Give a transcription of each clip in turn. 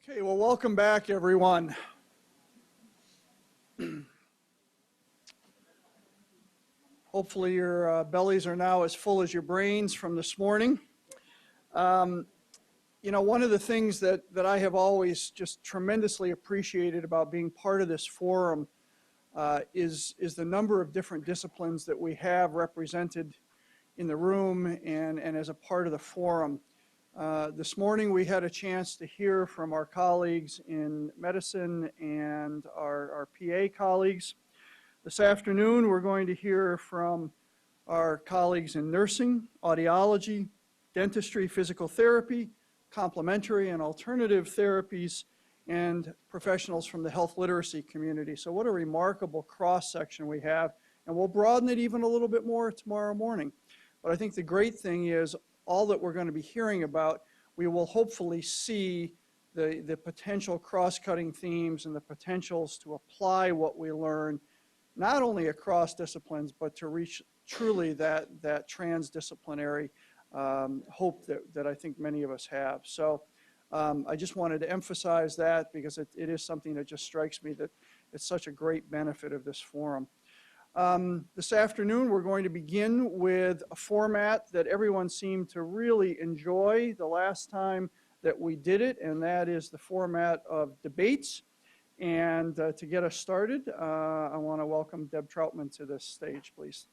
Okay, well, welcome back, everyone. Hopefully your bellies are now as full as your brains from this morning. You know, one of the things that I have always just tremendously appreciated about being part of this forum is the number of different disciplines that we have represented in the room and as a part of the forum. This morning we had a chance to hear from our colleagues in medicine and our PA colleagues. This afternoon we're going to hear from our colleagues in nursing, audiology, dentistry, physical therapy, complementary and alternative therapies, and professionals from the health literacy community. So what a remarkable cross-section we have, and we'll broaden it even a little bit more tomorrow morning. But I think the great thing is all that we're going to be hearing about, we will hopefully see the potential cross-cutting themes and the potentials to apply what we learn, not only across disciplines, but to reach truly that transdisciplinary hope that I think many of us have. So I just wanted to emphasize that because it is something that just strikes me that it's such a great benefit of this forum. This afternoon, we're going to begin with a format that everyone seemed to really enjoy the last time that we did it, and that is the format of debates. And to get us started, I want to welcome Deb Troutman to this stage, please.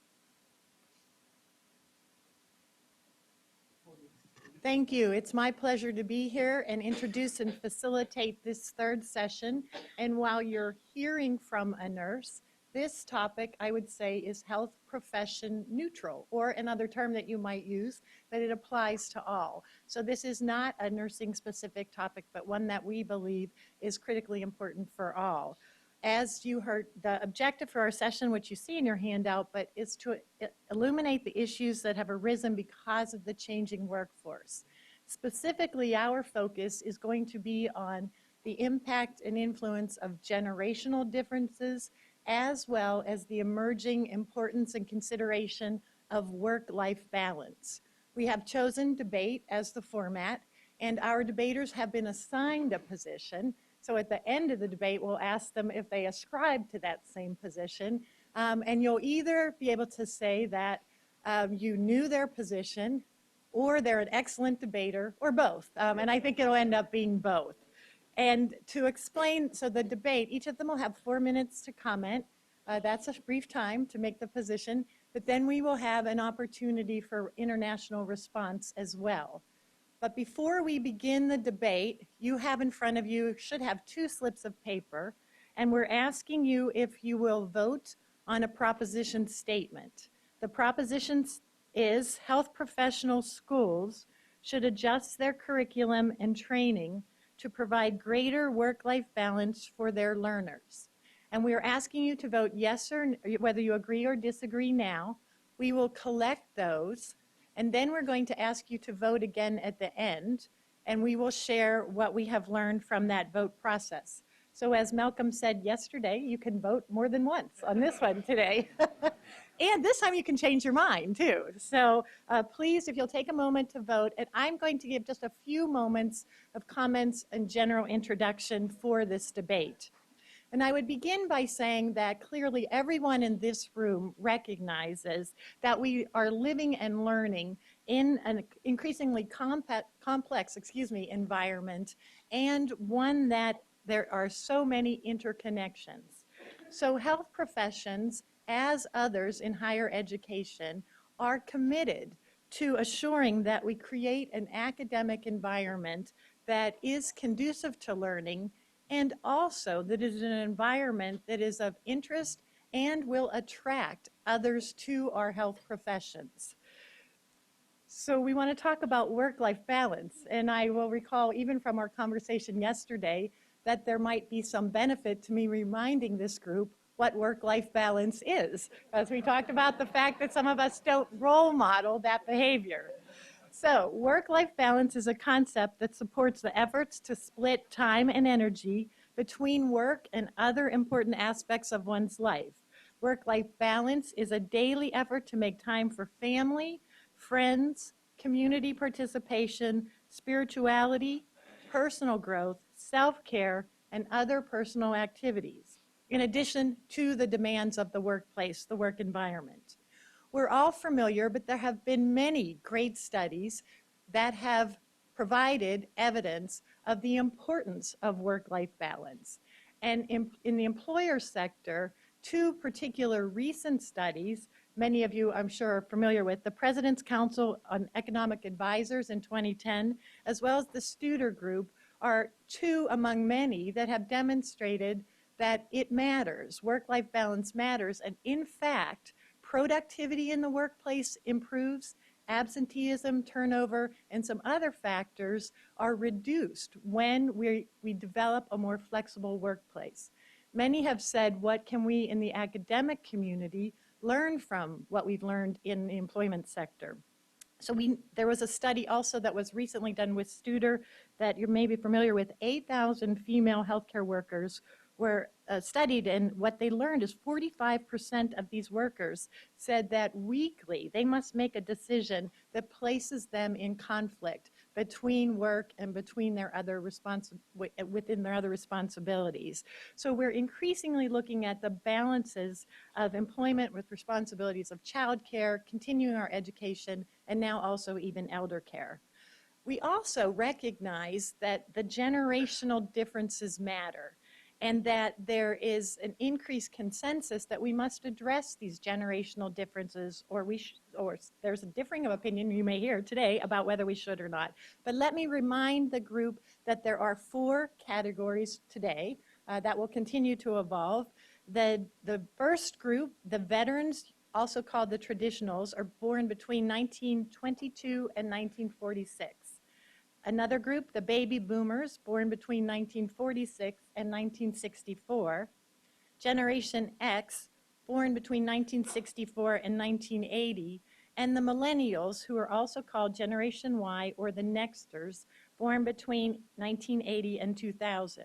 Thank you. It's my pleasure to be here and introduce and facilitate this third session. And while you're hearing from a nurse, this topic, I would say, is health profession neutral, or another term that you might use, that it applies to all. So this is not a nursing-specific topic, but one that we believe is critically important for all. As you heard, the objective for our session, which you see in your handout, but is to illuminate the issues that have arisen because of the changing workforce. Specifically, our focus is going to be on the impact and influence of generational differences, as well as the emerging importance and consideration of work-life balance. We have chosen debate as the format, and our debaters have been assigned a position. So at the end of the debate, we'll ask them if they ascribe to that same position. And you'll either be able to say that you knew their position, or they're an excellent debater, or both. And I think it'll end up being both. And to explain, so the debate, each of them will have 4 minutes to comment. That's a brief time to make the position, but then we will have an opportunity for international response as well. But before we begin the debate, you have in front of you, should have 2 slips of paper, and we're asking you if you will vote on a proposition statement. The proposition is health professional schools should adjust their curriculum and training to provide greater work-life balance for their learners. And we are asking you to vote yes or no, whether you agree or disagree now. We will collect those, and then we're going to ask you to vote again at the end, and we will share what we have learned from that vote process. So as Malcolm said yesterday, you can vote more than once on this one today. And this time you can change your mind too. So please, if you'll take a moment to vote, and I'm going to give just a few moments of comments and general introduction for this debate. And I would begin by saying that clearly everyone in this room recognizes that we are living and learning in an increasingly complex environment, and one that there are so many interconnections. So health professions, as others in higher education, are committed to assuring that we create an academic environment that is conducive to learning, and also that is an environment that is of interest and will attract others to our health professions. So we want to talk about work-life balance, and I will recall even from our conversation yesterday that there might be some benefit to me reminding this group what work-life balance is, as we talked about the fact that some of us don't role model that behavior. So work-life balance is a concept that supports the efforts to split time and energy between work and other important aspects of one's life. Work-life balance is a daily effort to make time for family, friends, community participation, spirituality, personal growth, self-care, and other personal activities, in addition to the demands of the workplace, the work environment. We're all familiar, but there have been many great studies that have provided evidence of the importance of work-life balance. And in the employer sector, two particular recent studies, many of you I'm sure are familiar with, the President's Council on Economic Advisors in 2010, as well as the Studer Group, are two among many that have demonstrated that it matters, work-life balance matters, and in fact, productivity in the workplace improves, absenteeism, turnover, and some other factors are reduced when we develop a more flexible workplace. Many have said, what can we in the academic community learn from what we've learned in the employment sector? So there was a study also that was recently done with Studer that you may be familiar with. 8,000 female healthcare workers were studied, and what they learned is 45% of these workers said that weekly they must make a decision that places them in conflict between work and between their other within their other responsibilities. So we're increasingly looking at the balances of employment with responsibilities of childcare, continuing our education, and now also even elder care. We also recognize that the generational differences matter, and that there is an increased consensus that we must address these generational differences, or there's a differing of opinion you may hear today about whether we should or not. But let me remind the group that there are 4 categories today that will continue to evolve. The first group, the veterans, also called the traditionals, are born between 1922 and 1946. Another group, the baby boomers, born between 1946 and 1964. Generation X, born between 1964 and 1980. And the millennials, who are also called Generation Y, or the nexters, born between 1980 and 2000.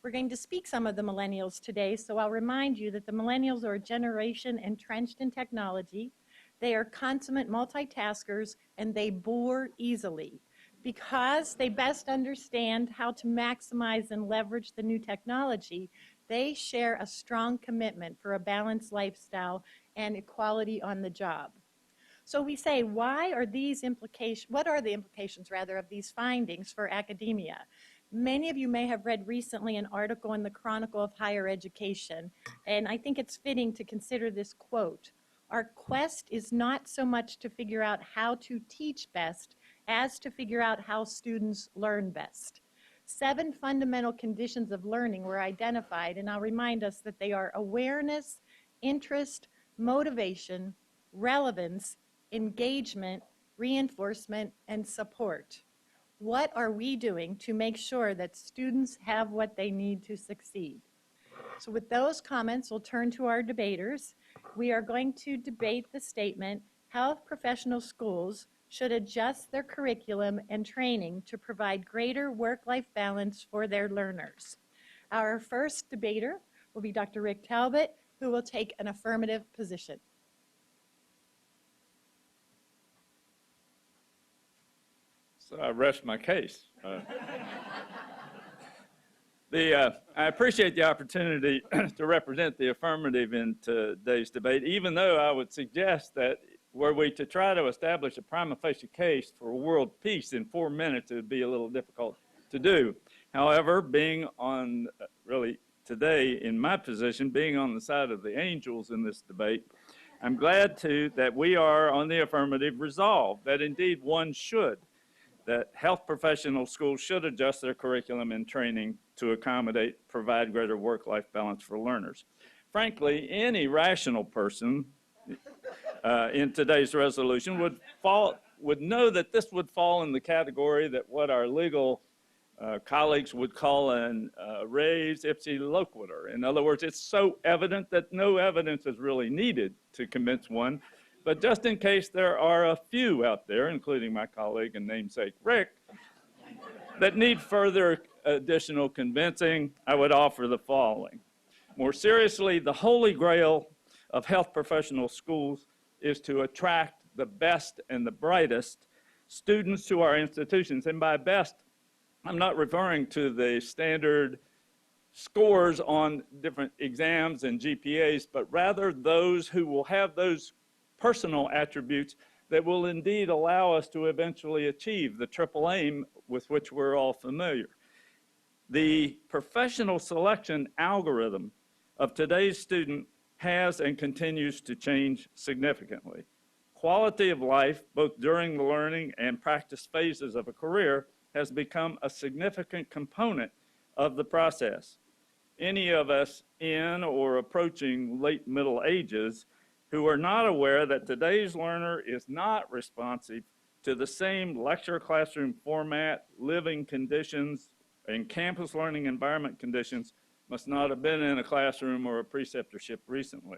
We're going to speak some of the millennials today, so I'll remind you that the millennials are a generation entrenched in technology. They are consummate multitaskers, and they bore easily, because they best understand how to maximize and leverage the new technology. They share a strong commitment for a balanced lifestyle and equality on the job. So we say, what are the implications rather of these findings for academia? Many of you may have read recently an article in the Chronicle of Higher Education, and I think it's fitting to consider this quote: "Our quest is not so much to figure out how to teach best as to figure out how students learn best." 7 fundamental conditions of learning were identified, and I'll remind us that they are awareness, interest, motivation, relevance, engagement, reinforcement, and support. What are we doing to make sure that students have what they need to succeed? So with those comments, we'll turn to our debaters. We are going to debate the statement, health professional schools should adjust their curriculum and training to provide greater work-life balance for their learners. Our first debater will be Dr. Rick Talbot, who will take an affirmative position. So I rest my case. I appreciate the opportunity to represent the affirmative in today's debate, even though I would suggest that were we to try to establish a prima facie case for world peace in 4 minutes, it would be a little difficult to do. However, being on, really today in my position, being on the side of the angels in this debate, I'm glad that we are on the affirmative resolve, that indeed one should, that health professional schools should adjust their curriculum and training to provide greater work-life balance for learners. Frankly, any rational person in today's resolution would know that this would fall in the category that what our legal colleagues would call an res ipsa loquitur. In other words, it's so evident that no evidence is really needed to convince one. But just in case there are a few out there, including my colleague and namesake Rick, that need further additional convincing, I would offer the following. More seriously, the holy grail of health professional schools is to attract the best and the brightest students to our institutions. And by best, I'm not referring to the standard scores on different exams and GPAs, but rather those who will have those personal attributes that will indeed allow us to eventually achieve the triple aim with which we're all familiar. The professional selection algorithm of today's student has and continues to change significantly. Quality of life, both during the learning and practice phases of a career, has become a significant component of the process. Any of us in or approaching late middle ages who are not aware that today's learner is not responsive to the same lecture classroom format, living conditions, and campus learning environment conditions must not have been in a classroom or a preceptorship recently.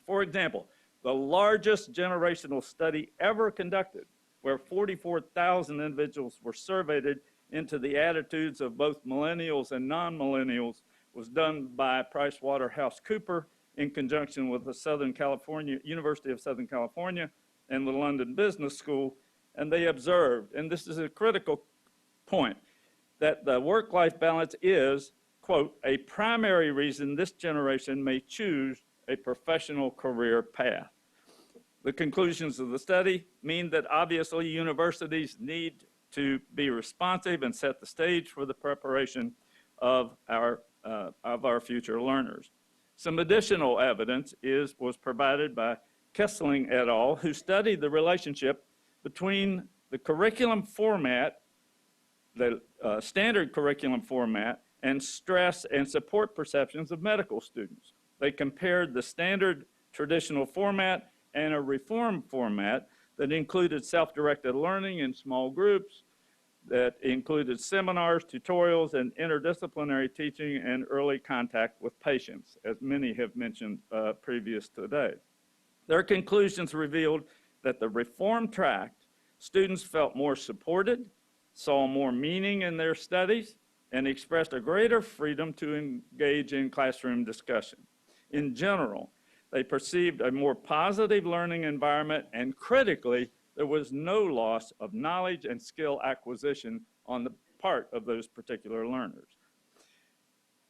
For example, the largest generational study ever conducted, where 44,000 individuals were surveyed into the attitudes of both millennials and non-millennials, was done by PricewaterhouseCoopers in conjunction with the University of Southern California and the London Business School, and they observed, and this is a critical point, that the work-life balance is, quote, a primary reason this generation may choose a professional career path. The conclusions of the study mean that obviously universities need to be responsive and set the stage for the preparation of our future learners. Some additional evidence was provided by Kessling et al., who studied the relationship between the curriculum format, the standard curriculum format, and stress and support perceptions of medical students. They compared the standard traditional format and a reform format that included self-directed learning in small groups, that included seminars, tutorials, and interdisciplinary teaching and early contact with patients, as many have mentioned previous today. Their conclusions revealed that the reform track, students felt more supported, saw more meaning in their studies, and expressed a greater freedom to engage in classroom discussion. In general, they perceived a more positive learning environment, and critically, there was no loss of knowledge and skill acquisition on the part of those particular learners.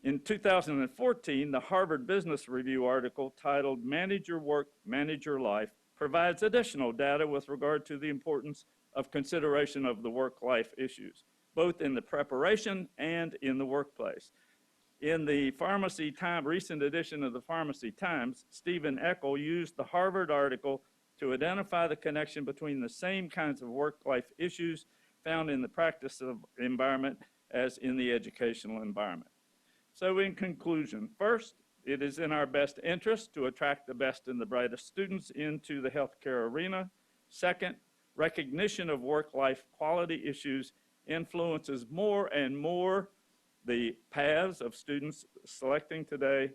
In 2014, the Harvard Business Review article titled "Manage Your Work, Manage Your Life" provides additional data with regard to the importance of consideration of the work-life issues, both in the preparation and in the workplace. In the recent edition of the Pharmacy Times, Stephen Eckel used the Harvard article to identify the connection between the same kinds of work-life issues found in the practice of environment as in the educational environment. So in conclusion, first, it is in our best interest to attract the best and the brightest students into the healthcare arena. Second, recognition of work-life quality issues influences more and more the paths of students selecting today,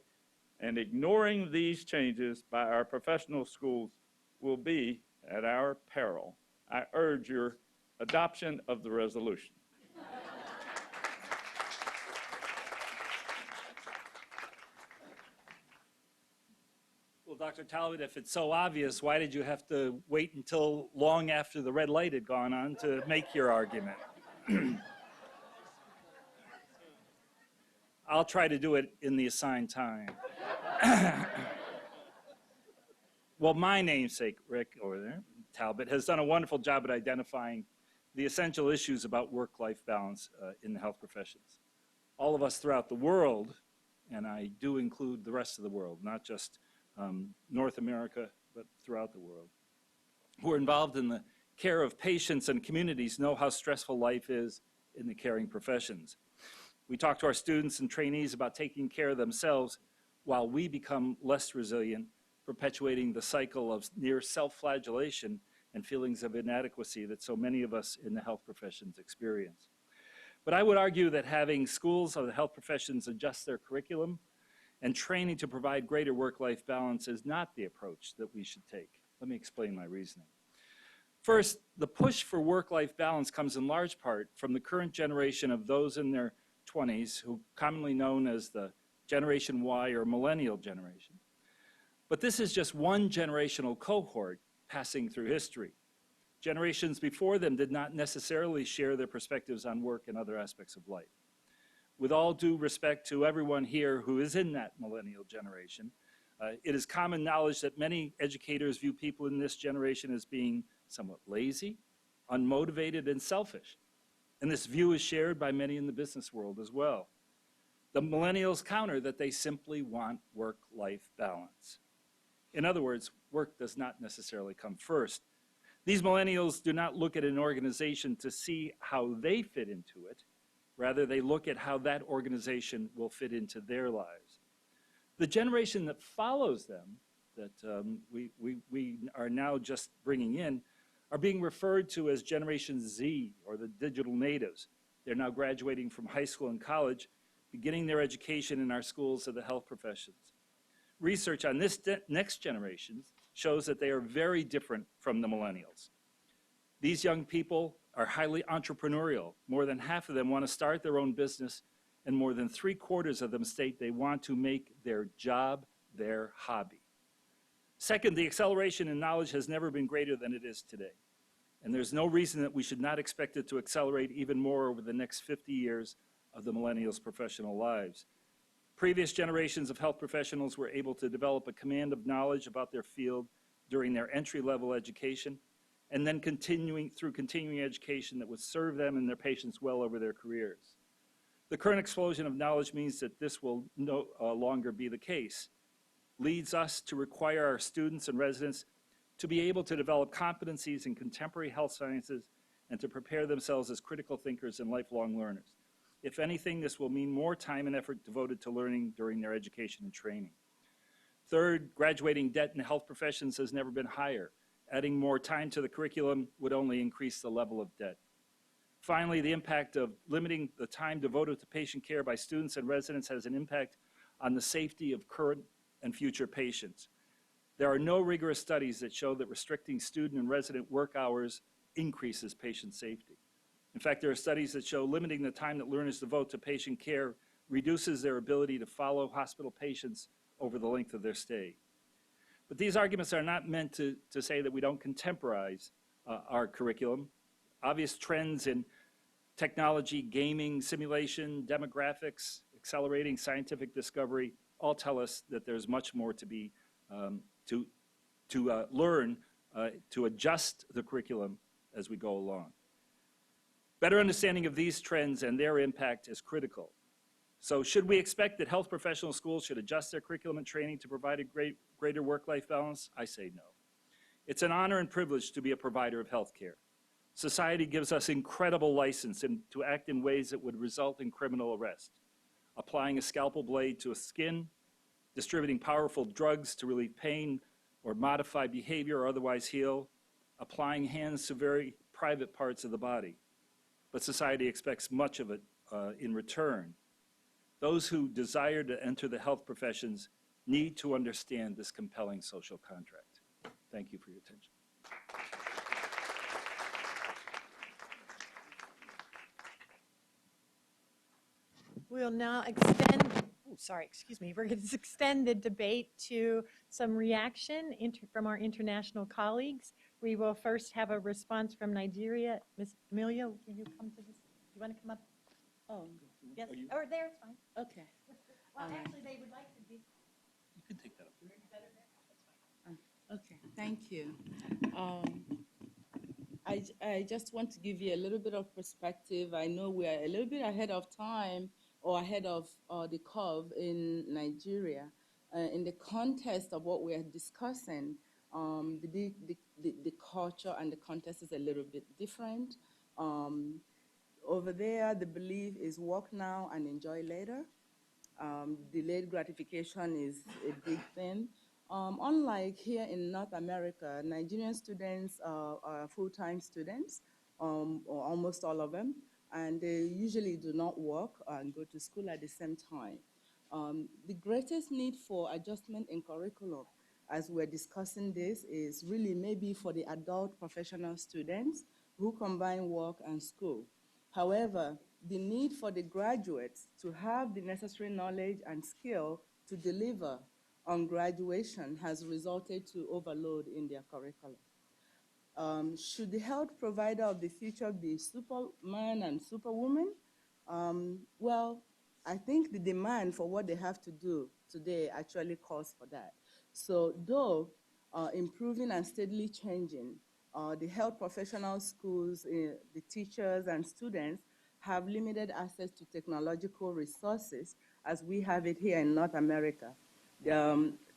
and ignoring these changes by our professional schools will be at our peril. I urge your adoption of the resolution. Well, Dr. Talbot, if it's so obvious, why did you have to wait until long after the red light had gone on to make your argument? I'll try to do it in the assigned time. Well, my namesake, Rick, over there, Talbot, has done a wonderful job at identifying the essential issues about work-life balance in the health professions. All of us throughout the world, and I do include the rest of the world, not just North America, but throughout the world, who are involved in the care of patients and communities know how stressful life is in the caring professions. We talk to our students and trainees about taking care of themselves while we become less resilient, perpetuating the cycle of near self-flagellation and feelings of inadequacy that so many of us in the health professions experience. But I would argue that having schools of the health professions adjust their curriculum and training to provide greater work-life balance is not the approach that we should take. Let me explain my reasoning. First, the push for work-life balance comes in large part from the current generation of those in their 20s, who commonly known as the Generation Y or Millennial generation. But this is just one generational cohort passing through history. Generations before them did not necessarily share their perspectives on work and other aspects of life. With all due respect to everyone here who is in that millennial generation, it is common knowledge that many educators view people in this generation as being somewhat lazy, unmotivated, and selfish. And this view is shared by many in the business world as well. The millennials counter that they simply want work-life balance. In other words, work does not necessarily come first. These millennials do not look at an organization to see how they fit into it. Rather, they look at how that organization will fit into their lives. The generation that follows them, that we are now just bringing in, are being referred to as Generation Z, or the digital natives. They're now graduating from high school and college, beginning their education in our schools of the health professions. Research on this next generation shows that they are very different from the millennials. These young people are highly entrepreneurial. More than half of them want to start their own business, and more than 3/4 of them state they want to make their job their hobby. Second, the acceleration in knowledge has never been greater than it is today. And there's no reason that we should not expect it to accelerate even more over the next 50 years of the millennials' professional lives. Previous generations of health professionals were able to develop a command of knowledge about their field during their entry-level education, and then continuing education that would serve them and their patients well over their careers. The current explosion of knowledge means that this will no longer be the case. Leads us to require our students and residents to be able to develop competencies in contemporary health sciences and to prepare themselves as critical thinkers and lifelong learners. If anything, this will mean more time and effort devoted to learning during their education and training. Third, graduating debt in the health professions has never been higher. Adding more time to the curriculum would only increase the level of debt. Finally, the impact of limiting the time devoted to patient care by students and residents has an impact on the safety of current and future patients. There are no rigorous studies that show that restricting student and resident work hours increases patient safety. In fact, there are studies that show limiting the time that learners devote to patient care reduces their ability to follow hospital patients over the length of their stay. But these arguments are not meant to say that we don't contemporize our curriculum. Obvious trends in technology, gaming, simulation, demographics, accelerating scientific discovery all tell us that there's much more to be learn to adjust the curriculum as we go along. Better understanding of these trends and their impact is critical. So should we expect that health professional schools should adjust their curriculum and training to provide a greater work-life balance? I say no. It's an honor and privilege to be a provider of health care. Society gives us incredible license to act in ways that would result in criminal arrest. Applying a scalpel blade to a skin, distributing powerful drugs to relieve pain or modify behavior or otherwise heal, applying hands to very private parts of the body. But society expects much of it in return. Those who desire to enter the health professions need to understand this compelling social contract. Thank you for your attention. We'll now we're going to extend the debate to some reaction from our international colleagues. We will first have a response from Nigeria. Ms. Emilia, will you come to this? Do you want to come up? Oh, Yes, or there, it's fine. okay. Well, actually, they would like to be. You can take that up. Okay, thank you. I just want to give you a little bit of perspective. I know we are a little bit ahead of time or ahead of the curve in Nigeria. In the context of what we are discussing, the culture and the context is a little bit different. Over there, the belief is work now and enjoy later. Delayed gratification is a big thing. Unlike here in North America, Nigerian students are full-time students, or almost all of them, and they usually do not work and go to school at the same time. The greatest need for adjustment in curriculum, as we're discussing this, is really maybe for the adult professional students who combine work and school. However, the need for the graduates to have the necessary knowledge and skill to deliver on graduation has resulted to overload in their curriculum. Should the health provider of the future be Superman and Superwoman? Well, I think the demand for what they have to do today actually calls for that. So though improving and steadily changing, the health professional schools, the teachers and students have limited access to technological resources as we have it here in North America.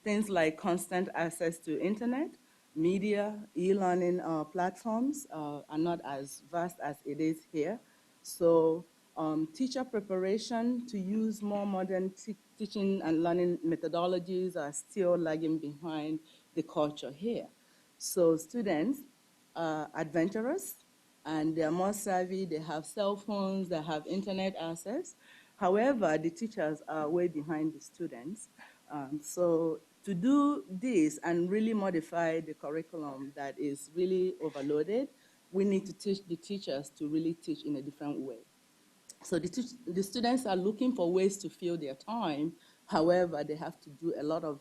Things like constant access to internet, media, e-learning platforms are not as vast as it is here. So teacher preparation to use more modern teaching and learning methodologies are still lagging behind the culture here. So students are adventurous and they're more savvy, they have cell phones, they have internet access. However, the teachers are way behind the students. So to do this and really modify the curriculum that is really overloaded, we need to teach the teachers to really teach in a different way. So the students are looking for ways to fill their time. However, they have to do a lot of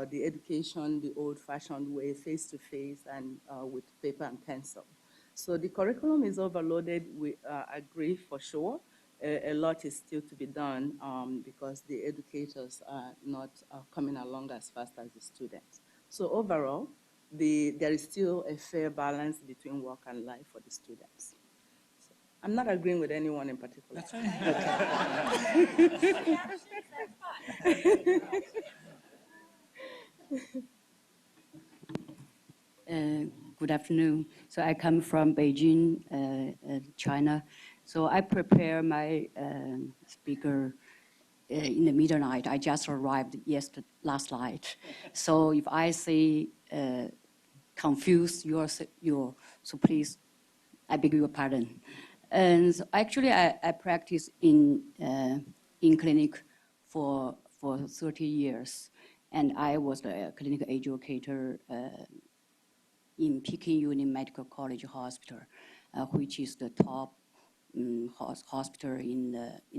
the education the old-fashioned way, face-to-face and with paper and pencil. So the curriculum is overloaded. We agree for sure. A lot is still to be done because the educators are not coming along as fast as the students. So overall, there is still a fair balance between work and life for the students. So I'm not agreeing with anyone in particular. That's fine. Good afternoon. So I come from Beijing, China. So I prepare my speaker in the midnight. I just arrived last night. So if I say confuse you, so please, I beg your pardon. And so actually, I practice in clinic for 30 years, and I was a clinical educator in Peking Union Medical College Hospital, which is the top hospital in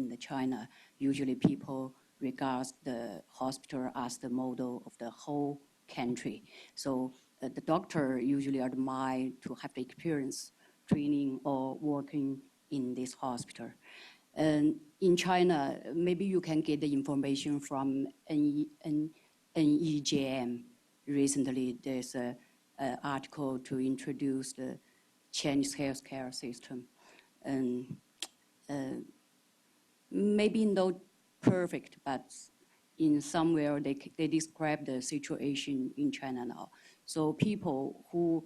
the China. Usually people regard the hospital as the model of the whole country. So the doctor usually admire to have the experience training or working in this hospital. And in China, maybe you can get the information from NEJM. Recently, there's an article to introduce the Chinese healthcare system. And maybe not perfect, but in somewhere they describe the situation in China now. So people who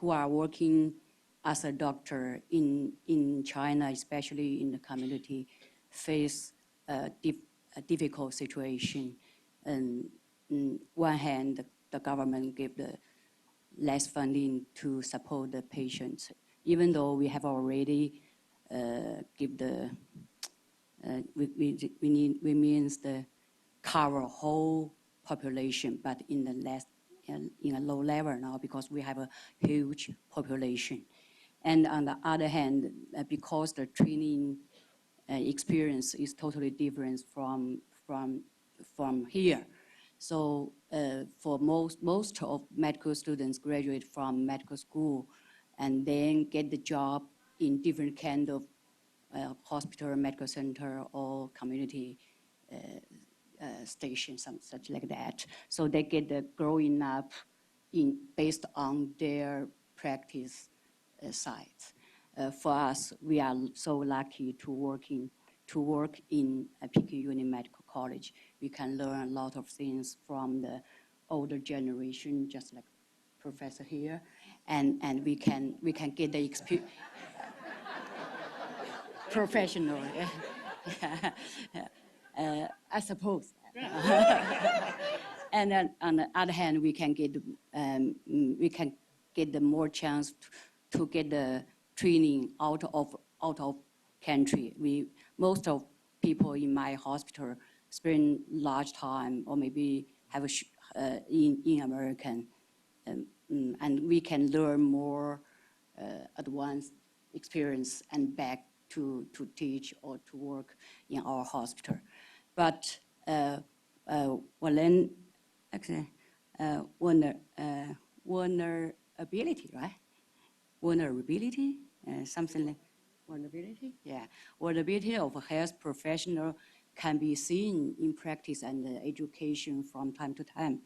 are working as a doctor in China, especially in the community, face a difficult situation. And on one hand, the government give the less funding to support the patients, even though we have already give the we means the cover whole population, but in a low level now because we have a huge population. And on the other hand, because the training experience is totally different from here. So for most of medical students graduate from medical school and then get the job in different kind of hospital, medical center, or community station, such like that. So they get the growing up based on their practice sites. For us, we are so lucky to work in Peking Union Medical College. We can learn a lot of things from the older generation, just like Professor here, and we can get the experience. Professional, I suppose. And then on the other hand, we can get the more chance to get the training out of country. Most of people in my hospital spend large time or maybe have in American, and we can learn more advanced experience and back to teach or to work in our hospital. But vulnerability, right? Vulnerability, something like vulnerability. Yeah, vulnerability of a health professional can be seen in practice and education from time to time.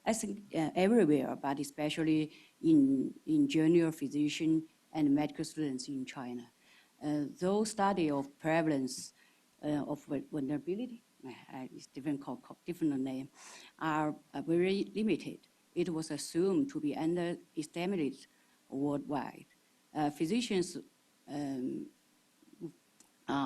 I think everywhere, but especially in junior physician and medical students in China. Those study of prevalence of vulnerability, it's different name, are very limited. It was assumed to be underestimated worldwide. Physicians,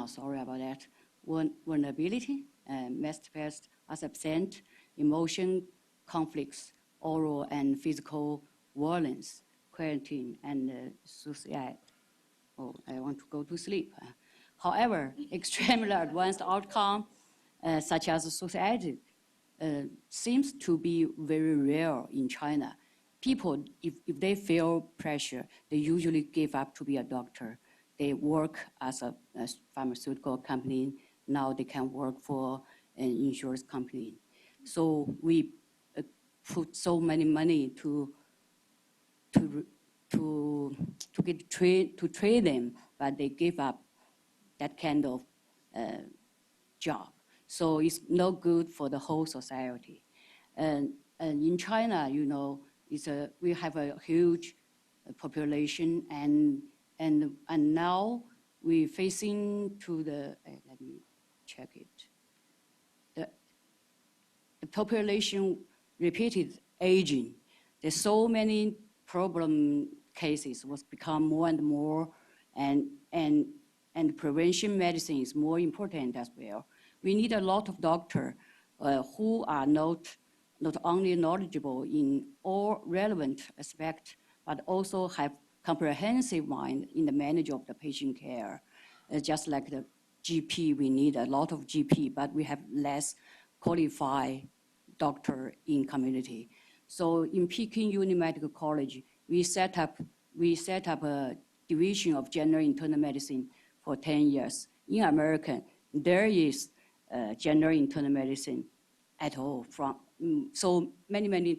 sorry about that, vulnerability, manifest as absent emotion, conflicts, oral and physical violence, quarantine, and suicide. Oh, I want to go to sleep. However, extremely advanced outcome, such as suicide, seems to be very rare in China. People, if they feel pressure, they usually give up to be a doctor. They work as a pharmaceutical company. Now they can work for an insurance company. So we put so many money to train them, but they give up that kind of job. So it's no good for the whole society. And in China, you know, we have a huge population, and now we're facing to the, let me check it. The population repeated aging. There's so many problem cases was become more and more, and prevention medicine is more important as well. We need a lot of doctors who are not only knowledgeable in all relevant aspects, but also have comprehensive mind in the management of the patient care. Just like the GP, we need a lot of GP, but we have less qualified doctor in community. So in Peking Uni Medical College, we set up a division of general internal medicine for 10 years. In America, there is general internal medicine at all from so many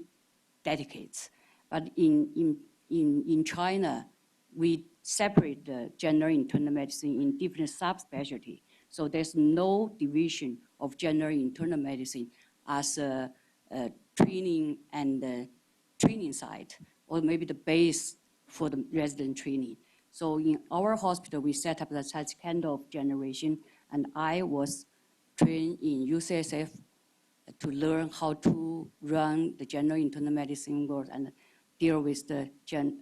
decades. But in China, we separate the general internal medicine in different subspecialty. So there's no division of general internal medicine as a training and training site, or maybe the base for the resident training. So in our hospital, we set up such kind of generation, and I was trained in UCSF to learn how to run the general internal medicine world and deal with the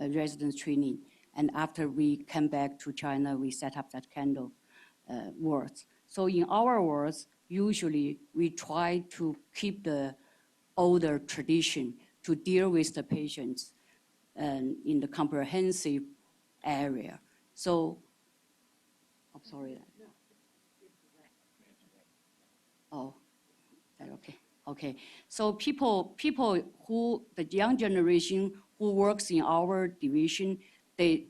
resident training. And after we came back to China, we set up that kind of wards. So in our wards, usually we try to keep the older tradition to deal with the patients in the comprehensive area. So, I'm sorry. Oh, okay. Okay. So people who, the young generation who works in our division, they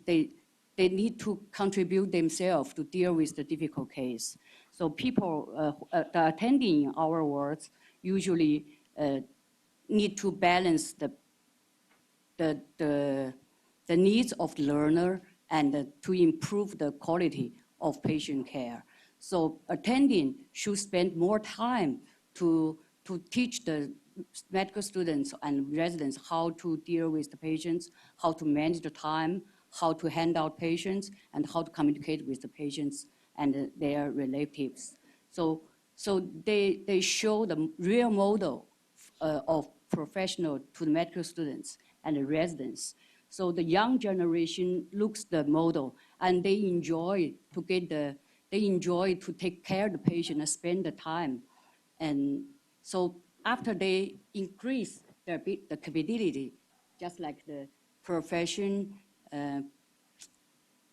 need to contribute themselves to deal with the difficult case. So people, the attending in our wards usually need to balance the needs of the learner and to improve the quality of patient care. So attending should spend more time to teach the medical students and residents how to deal with the patients, how to manage the time, how to hand out patients, and how to communicate with the patients and their relatives. So they show the real model of professional to the medical students and the residents. So the young generation looks the model, and they enjoy to take care of the patient and spend the time. And so after they increase the capability, just like the profession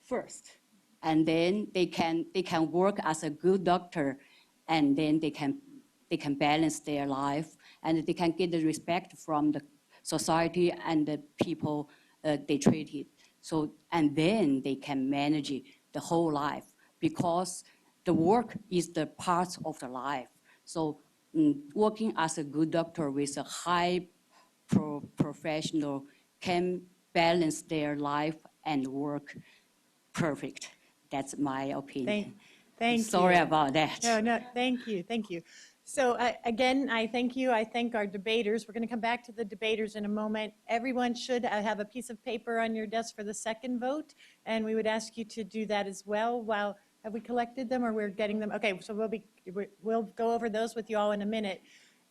first, and then they can work as a good doctor, and then they can balance their life, and they can get the respect from the society and the people they treated. So, and then they can manage the whole life, because the work is the part of the life. So working as a good doctor with a high professional can balance their life and work perfect. That's my opinion. Thank you. Sorry about that. No, thank you, thank you. So again, I thank you. I thank our debaters. We're going to come back to the debaters in a moment. Everyone should have a piece of paper on your desk for the second vote, and we would ask you to do that as well. While have we collected them, or we're getting them? Okay, so we'll go over those with you all in a minute.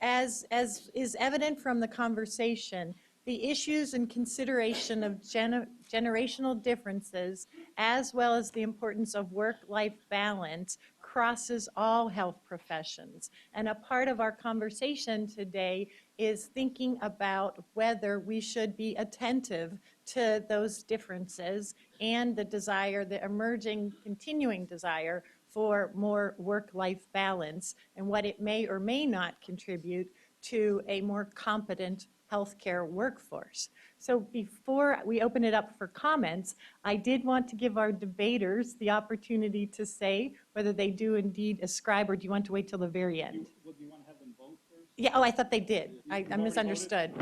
As is evident from the conversation, the issues and consideration of generational differences, as well as the importance of work-life balance, crosses all health professions. And a part of our conversation today is thinking about whether we should be attentive to those differences and the desire, the emerging, continuing desire for more work-life balance, and what it may or may not contribute to a more competent healthcare workforce. So before we open it up for comments, I did want to give our debaters the opportunity to say whether they do indeed ascribe, or do you want to wait till the very end? Do you want to have them vote first? Yeah, oh, I thought they did. I misunderstood.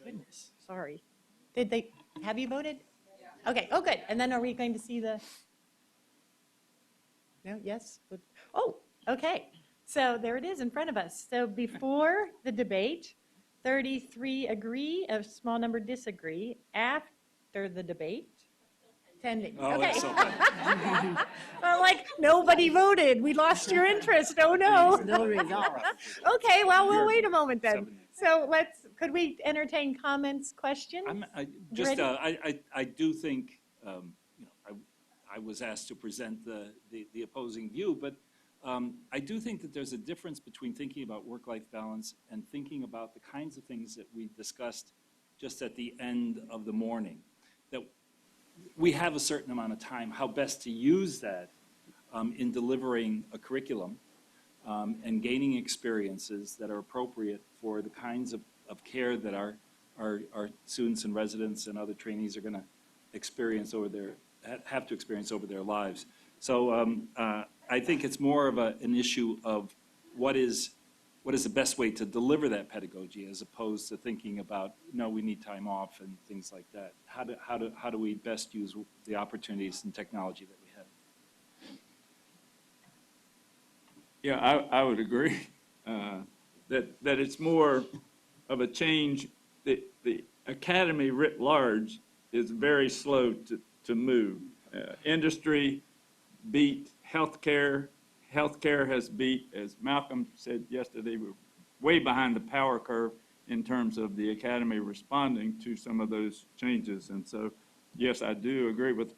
Goodness, sorry. Did they, have you voted? Yeah. Okay, oh, good. And then are we going to see the, no, yes? Oh, okay. So there it is in front of us. So before the debate, 33 agree, a small number disagree. After the debate, 10. Oh, okay. it's so bad. Well, like nobody voted. We lost your interest. Oh no. No result. Okay, well, we'll wait a moment then. So could we entertain comments, questions? I do think, I was asked to present the opposing view, but I do think that there's a difference between thinking about work-life balance and thinking about the kinds of things that we discussed just at the end of the morning. That we have a certain amount of time, how best to use that in delivering a curriculum and gaining experiences that are appropriate for the kinds of care that our students and residents and other trainees are going to have to experience over their lives. So I think it's more of an issue of what is the best way to deliver that pedagogy, as opposed to thinking about, no, we need time off and things like that. How do we best use the opportunities and technology that we have? Yeah, I would agree that it's more of a change. The academy writ large is very slow to move. Industry beat healthcare. Healthcare has beat, as Malcolm said yesterday, we're way behind the power curve in terms of the academy responding to some of those changes. And so, yes, I do agree with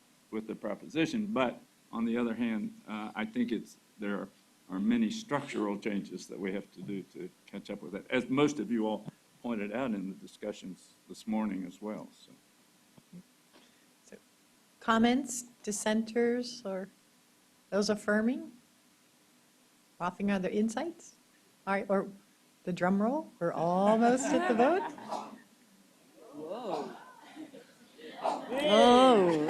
the proposition, but on the other hand, I think there are many structural changes that we have to do to catch up with it, as most of you all pointed out in the discussions this morning as well. So. Comments, dissenters, or those affirming? Offering other insights? All right, or the drum roll? We're almost at the vote. Whoa. Oh.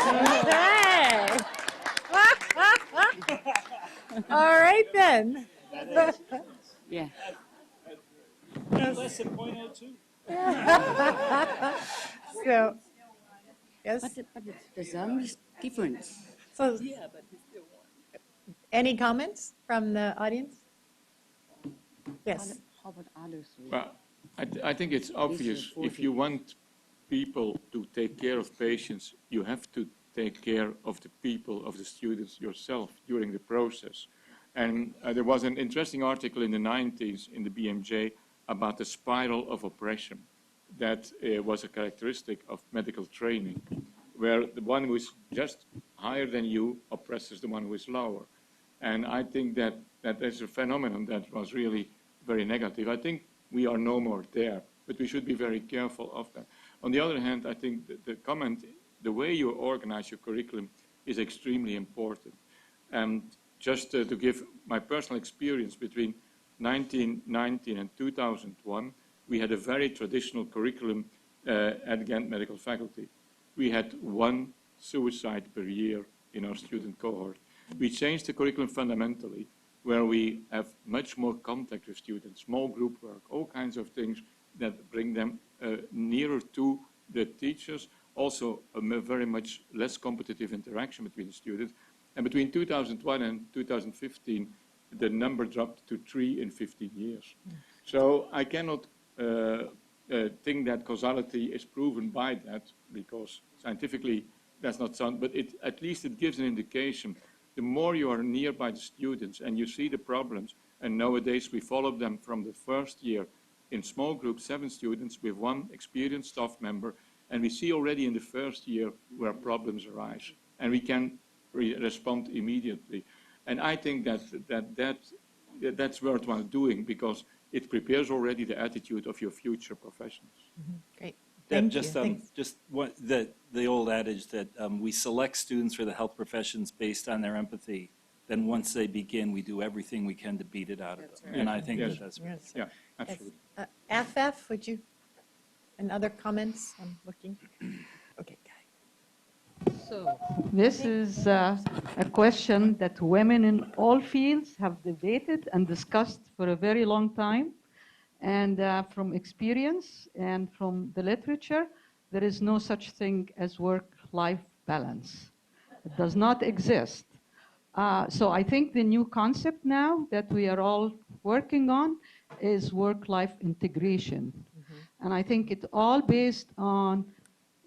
Okay. All right then. Yeah. Less than 0.02. So, yes. But the sum is different. So, any comments from the audience? Yes. How about others? Well, I think it's obvious. If you want people to take care of patients, you have to take care of the people, of the students yourself during the process. And there was an interesting article in the 90s in the BMJ about the spiral of oppression. That was a characteristic of medical training, where the one who is just higher than you oppresses the one who is lower. And I think that is a phenomenon that was really very negative. I think we are no more there, but we should be very careful of that. On the other hand, I think the comment, the way you organize your curriculum is extremely important. And just to give my personal experience, between 1919 and 2001, we had a very traditional curriculum at Ghent Medical Faculty. We had 1 suicide per year in our student cohort. We changed the curriculum fundamentally, where we have much more contact with students, small group work, all kinds of things that bring them nearer to the teachers, also a very much less competitive interaction between the students. And between 2001 and 2015, the number dropped to 3 in 15 years. So I cannot think that causality is proven by that, because scientifically that's not sound, but at least it gives an indication. The more you are nearby the students and you see the problems, and nowadays we follow them from the first year in small groups, 7 students with 1 experienced staff member, and we see already in the first year where problems arise, and we can respond immediately. And I think that's worthwhile doing, because it prepares already the attitude of your future professionals. Great. Deb, Thank you. Thanks. just what the old adage that we select students for the health professions based on their empathy. Then once they begin, we do everything we can to beat it out of them. Right. And I think Yes. that's Yes. Yeah, absolutely. FF, would you, and other comments? I'm looking. Okay, Guy. So this is a question that women in all fields have debated and discussed for a very long time. And from experience and from the literature, there is no such thing as work-life balance. It does not exist. So I think the new concept now that we are all working on is work-life integration. And I think it's all based on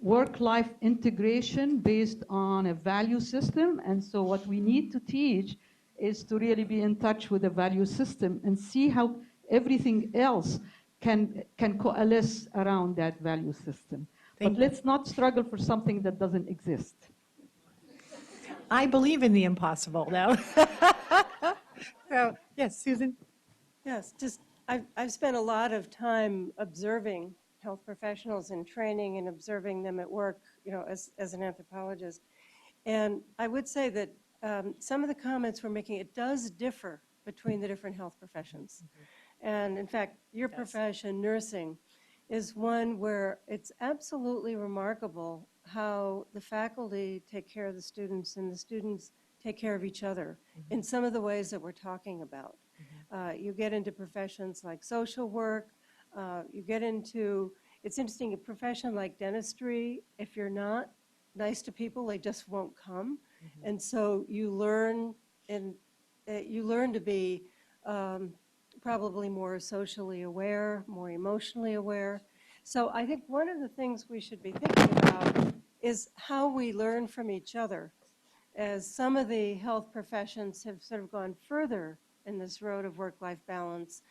work-life integration based on a value system. And so what we need to teach is to really be in touch with the value system and see how everything else can coalesce around that value system. But let's not struggle for something that doesn't exist. I believe in the impossible now. So, yes, Susan? Yes, just I've spent a lot of time observing health professionals in training and observing them at work, you know, as an anthropologist. And I would say that some of the comments we're making, it does differ between the different health professions. And in fact, your profession, nursing, is one where it's absolutely remarkable how the faculty take care of the students and the students take care of each other in some of the ways that we're talking about. You get into professions like social work, you get into, it's interesting, a profession like dentistry, if you're not nice to people, they just won't come. And so you learn, and you learn to be probably more socially aware, more emotionally aware. So I think one of the things we should be thinking about is how we learn from each other, as some of the health professions have sort of gone further in this road of work-life balance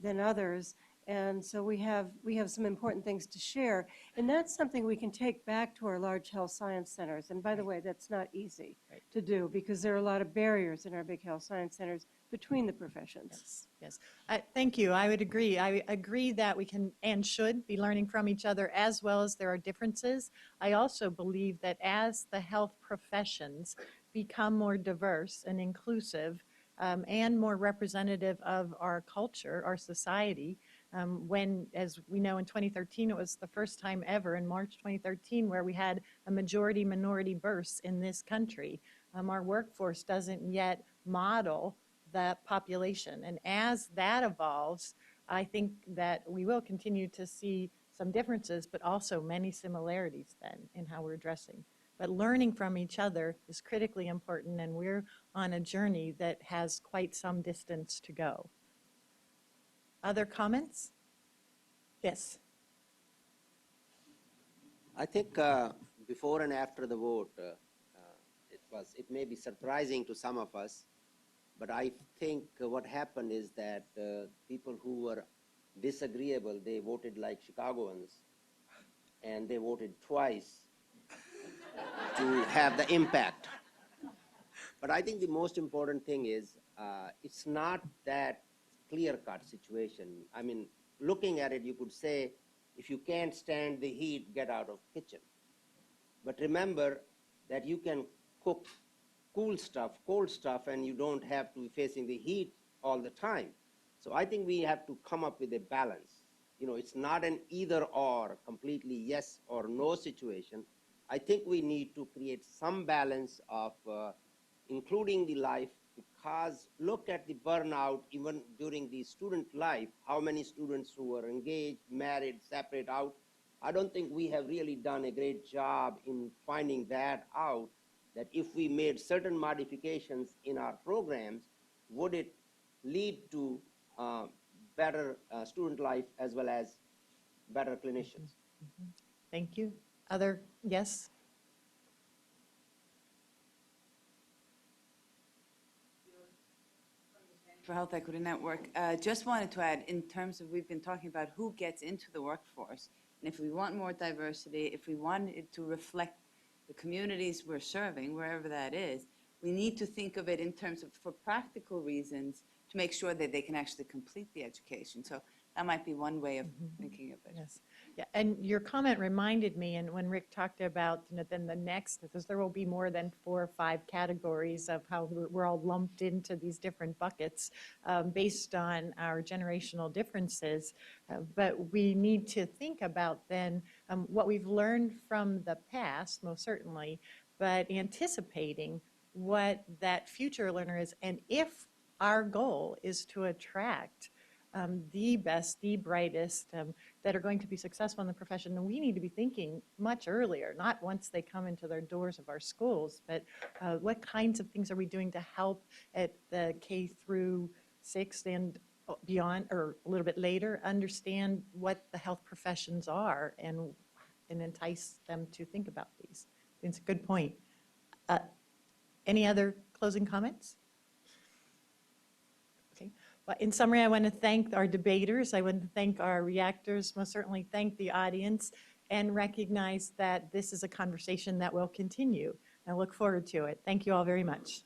than others. And so we have some important things to share. And that's something we can take back to our large health science centers. And by the way, that's not easy to do, because there are a lot of barriers in our big health science centers between the professions. Yes. Thank you. I would agree. I agree that we can and should be learning from each other, as well as there are differences. I also believe that as the health professions become more diverse and inclusive and more representative of our culture, our society, when, as we know, in 2013, it was the first time ever in March 2013 where we had a majority-minority births in this country. Our workforce doesn't yet model that population. And as that evolves, I think that we will continue to see some differences, but also many similarities then in how we're addressing. But learning from each other is critically important, and we're on a journey that has quite some distance to go. Other comments? Yes. I think before and after the vote, it may be surprising to some of us, but I think what happened is that people who were disagreeable, they voted like Chicagoans, and they voted twice to have the impact. But I think the most important thing is it's not that clear-cut situation. I mean, looking at it, you could say, if you can't stand the heat, get out of kitchen. But remember that you can cook cool stuff, cold stuff, and you don't have to be facing the heat all the time. So I think we have to come up with a balance. You know, it's not an either or, completely yes or no situation. I think we need to create some balance of including the life, because look at the burnout even during the student life, how many students who were engaged, married, separate out. I don't think we have really done a great job in finding that out, that if we made certain modifications in our programs, would it lead to better student life as well as better clinicians? Thank you. Other, yes? For Health Equity Network. Just wanted to add, in terms of, we've been talking about who gets into the workforce, and if we want more diversity, if we want it to reflect the communities we're serving, wherever that is, we need to think of it in terms of, for practical reasons, to make sure that they can actually complete the education. So that might be one way of thinking of it. Yes. Yeah, and your comment reminded me, and when Rick talked about, then the next, because there will be more than 4 or 5 categories of how we're all lumped into these different buckets based on our generational differences. But we need to think about then what we've learned from the past, most certainly, but anticipating what that future learner is, and if our goal is to attract the best, the brightest that are going to be successful in the profession. And we need to be thinking much earlier, not once they come into the doors of our schools, but what kinds of things are we doing to help at the K through 6 and beyond, or a little bit later, understand what the health professions are and entice them to think about these. It's a good point. Any other closing comments? Okay. Well, in summary, I want to thank our debaters. I want to thank our reactors, most certainly thank the audience, and recognize that this is a conversation that will continue. I look forward to it. Thank you all very much.